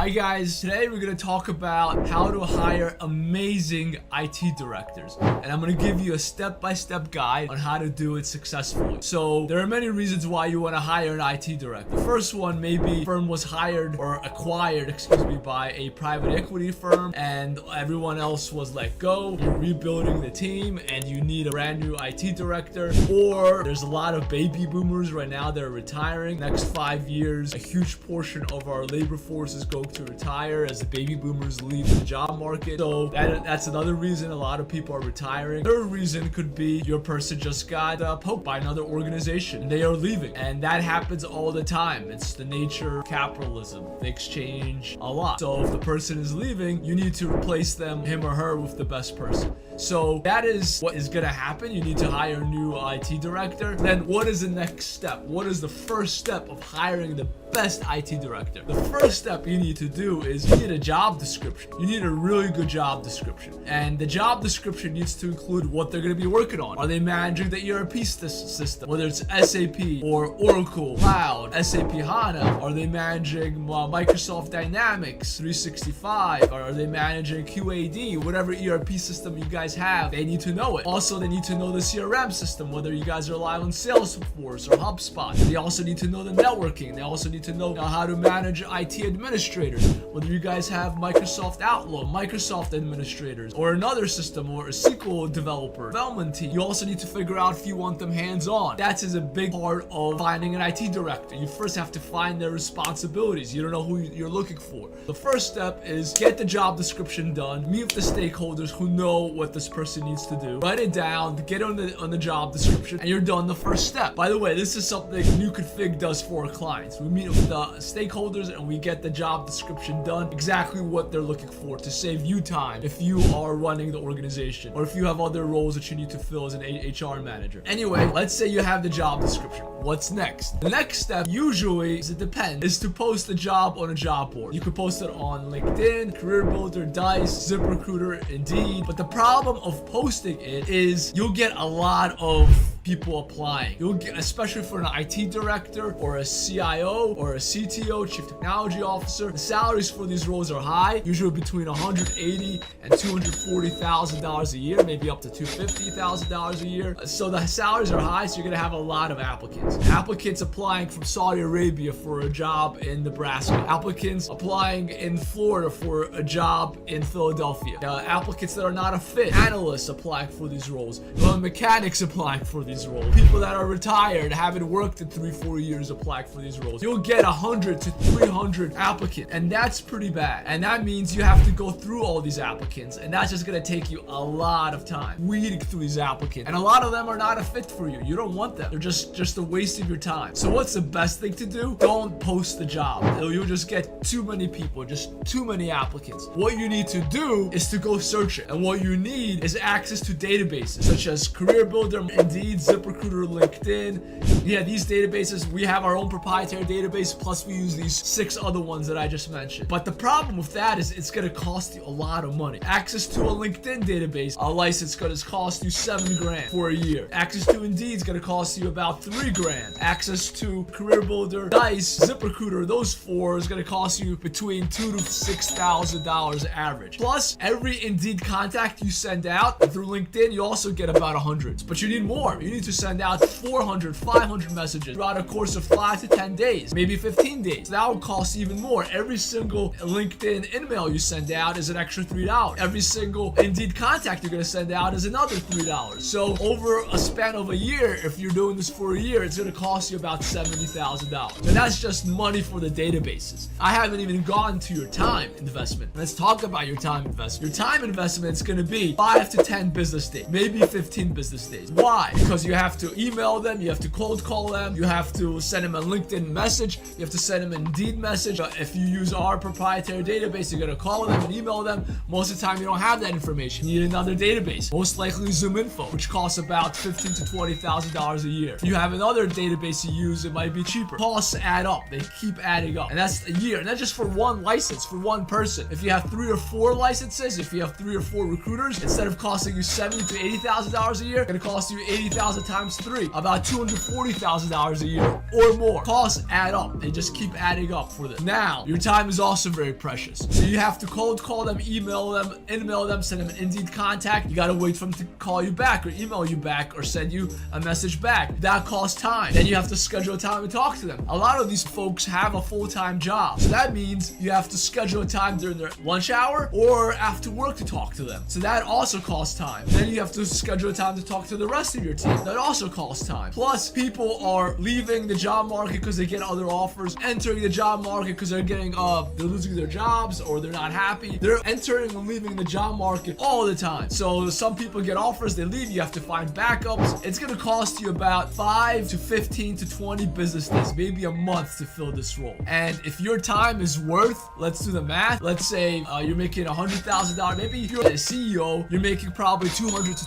Hi guys, today we're going to talk about how to hire amazing IT directors, and I'm going to give you a step-by-step guide on how to do it successfully. So there are many reasons why you want to hire an IT director. The first one, maybe the firm was hired or acquired, by a private equity firm and everyone else was let go. You're rebuilding the team and you need a brand new IT director, or there's a lot of baby boomers right now that are retiring. Next 5 years, a huge portion of our labor force is going to retire as the baby boomers leave the job market. So that's another reason a lot of people are retiring. Third reason could be your person just got poked by another organization and they are leaving, and that happens all the time. It's the nature of capitalism. Things change a lot. So if the person is leaving, you need to replace him or her, with the best person. So that is what is going to happen. You need to hire a new IT director. Then what is the next step? What is the first step of hiring the best IT director? The first step you need to do is you need a job description. You need a really good job description. And the job description needs to include what they're going to be working on. Are they managing the ERP system, whether it's SAP or Oracle Cloud, SAP HANA? Are they managing Microsoft Dynamics 365? Or are they managing QAD? Whatever ERP system you guys have, they need to know it. Also, they need to know the CRM system, whether you guys rely on Salesforce or HubSpot. They also need to know the networking. They also need to know how to manage IT administrators, whether you guys have Microsoft Outlook, Microsoft administrators, or another system, or a SQL development team. You also need to figure out if you want them hands-on. That is a big part of finding an IT director. You first have to find their responsibilities. You don't know who you're looking for. The first step is get the job description done, meet with the stakeholders who know what this person needs to do, write it down, get on the job description, and you're done the first step. By the way, this is something NewConfig does for our clients. We meet with the stakeholders and we get the job description done, exactly what they're looking for, to save you time if you are running the organization or if you have other roles that you need to fill as an HR manager. Anyway, let's say you have the job description. What's next? The next step, usually, it depends, is to post the job on a job board. You could post it on LinkedIn, CareerBuilder, Dice, ZipRecruiter, Indeed. But the problem of posting it is you'll get a lot of people applying. You'll get, especially for an IT director or a CIO or a CTO, Chief Technology Officer, the salaries for these roles are high, usually between $180,000 and $240,000 a year, maybe up to $250,000 a year. So the salaries are high, so you're gonna have a lot of applicants. Applicants applying from Saudi Arabia for a job in Nebraska. Applicants applying in Florida for a job in Philadelphia. Applicants that are not a fit. Analysts applying for these roles. Mechanics applying for these roles. People that are retired, haven't worked in 3-4 years, applying for these roles. You'll get 100 to 300 applicants, and that's pretty bad. And that means you have to go through all these applicants, and that's just gonna take you a lot of time weeding through these applicants. And a lot of them are not a fit for you. You don't want them. They're just a waste of your time. So what's the best thing to do? Don't post the job. You'll just get too many people, just too many applicants. What you need to do is to go search it. And what you need is access to databases such as CareerBuilder, Indeed, ZipRecruiter, LinkedIn. Yeah, these databases, we have our own proprietary database, plus we use these 6 other ones that I just mentioned. But the problem with that is it's going to cost you a lot of money. Access to a LinkedIn database, a license is going to cost you $7 grand for a year. Access to Indeed is going to cost you about $3 grand. Access to CareerBuilder, Dice, ZipRecruiter, those 4 is going to cost you between $2,000 to $6,000 average. Plus, every Indeed contact you send out through LinkedIn, you also get about 100. But you need more. You need to send out 400, 500 messages throughout a course of 5 to 10 days, maybe 15 days. So that will cost even more. Every single LinkedIn email you send out is an extra $3. Every single Indeed contact you're going to send out is another $3. So over a span of a year, if you're doing this for a year, it's going to cost you about $70,000. And that's just money for the databases. I haven't even gone to your time investment. Let's talk about your time investment. Your time investment is going to be 5 to 10 business days, maybe 15 business days. Why? Because you have to email them, you have to cold call them, you have to send them a LinkedIn message, you have to send them an Indeed message. If you use our proprietary database, you're gonna call them and email them. Most of the time, you don't have that information. You need another database, most likely ZoomInfo, which costs about $15,000 to $20,000 a year. If you have another database you use, it might be cheaper. Costs add up; they keep adding up, and that's a year. And that's just for one license, for one person. If you have 3 or 4 licenses, if you have 3 or 4 recruiters, instead of costing you $70,000 to $80,000 a year, it's gonna cost you $80,000 $200,000 times 3, about $240,000 a year or more. Costs add up. They just keep adding up for this. Now, your time is also very precious. So you have to cold call them, email them, send them an Indeed contact. You gotta wait for them to call you back or email you back or send you a message back. That costs time. Then you have to schedule a time to talk to them. A lot of these folks have a full-time job. So that means you have to schedule a time during their lunch hour or after work to talk to them. So that also costs time. Then you have to schedule a time to talk to the rest of your team. That also costs time. Plus, people are leaving the job market because they get other offers, entering the job market because they're losing their jobs or they're not happy. They're entering and leaving the job market all the time. So some people get offers, they leave, you have to find backups. It's gonna cost you about 5 to 15 to 20 business days, maybe a month to fill this role. And if your time is worth, let's do the math. Let's say you're making $100,000. Maybe if you're a CEO, you're making probably $200,000 to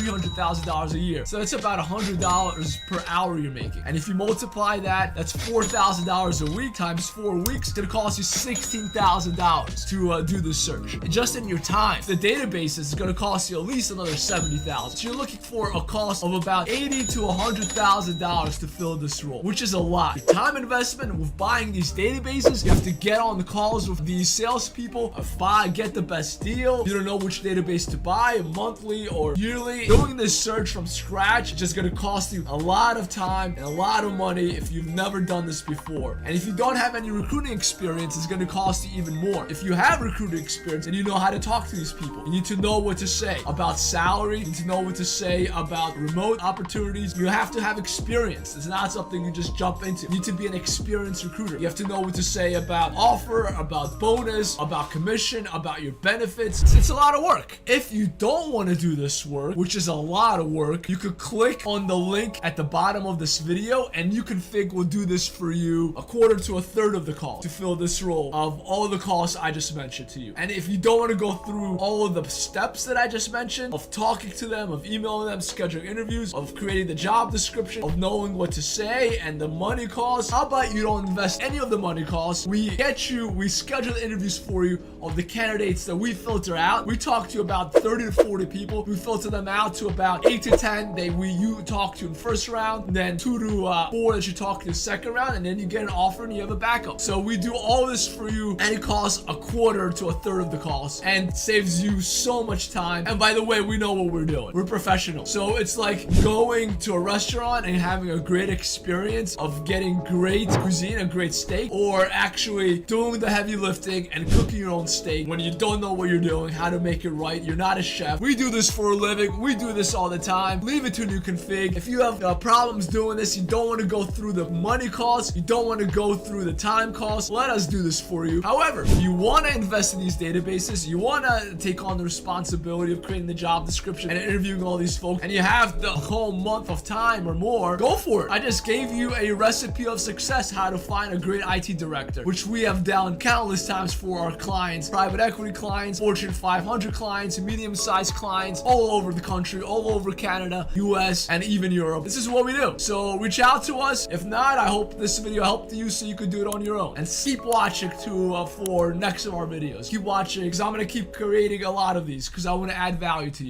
$300,000 a year. So that's about $100 per hour you're making. And if you multiply that, that's $4,000 a week times 4 weeks. It's gonna cost you $16,000 to do this search. And just in your time, the database is gonna cost you at least another $70,000. So you're looking for a cost of about $80,000 to $100,000 to fill this role, which is a lot. Your time investment with buying these databases, you have to get on the calls with these salespeople, get the best deal. You don't know which database to buy, monthly or yearly. Doing this search from scratch is just gonna cost you a lot of time and a lot of money if you've never done this before. And if you don't have any recruiting experience, it's gonna cost you even more. If you have recruiting experience and you know how to talk to these people, you need to know what to say about salary, you need to know what to say about remote opportunities. You have to have experience. It's not something you just jump into. You need to be an experienced recruiter. You have to know what to say about offer, about bonus, about commission, about your benefits. It's a lot of work. If you don't want to do this work, which is a lot of work, you could click on the link at the bottom of this video and NewConfig will do this for you a quarter to a third of the cost to fill this role of all the costs I just mentioned to you. And if you don't want to go through all of the steps that I just mentioned of talking to them, of emailing them, scheduling interviews, of creating the job description, of knowing what to say and the money costs, how about you don't invest any of the money costs? We schedule interviews for you of the candidates that we filter out. We talk to about 30 to 40 people. We filter them out to about 8 to 10 you talk to in first round, then 2 to 4 that you talk to in second round, and then you get an offer and you have a backup. So we do all this for you and it costs a quarter to a third of the cost and saves you so much time. And by the way, we know what we're doing. We're professional. So it's like going to a restaurant and having a great experience of getting great cuisine, a great steak, or actually doing the heavy lifting and cooking your own steak when you don't know what you're doing, how to make it right. You're not a chef. We do this for a living. We do this all the time. Leave it to NewConfig. If you have problems doing this, you don't want to go through the money costs, you don't want to go through the time costs, let us do this for you. However, if you want to invest in these databases, you want to take on the responsibility of creating the job description and interviewing all these folks, and you have the whole month of time or more, go for it. I just gave you a recipe of success, how to find a great IT director, which we have done countless times for our clients, private equity clients, Fortune 500 clients, medium-sized clients all over the country, all over Canada, US, and even Europe. This is what we do. So reach out to us. If not, I hope this video helped you so you could do it on your own. And keep watching for next of our videos. Keep watching because I'm going to keep creating a lot of these because I want to add value to you.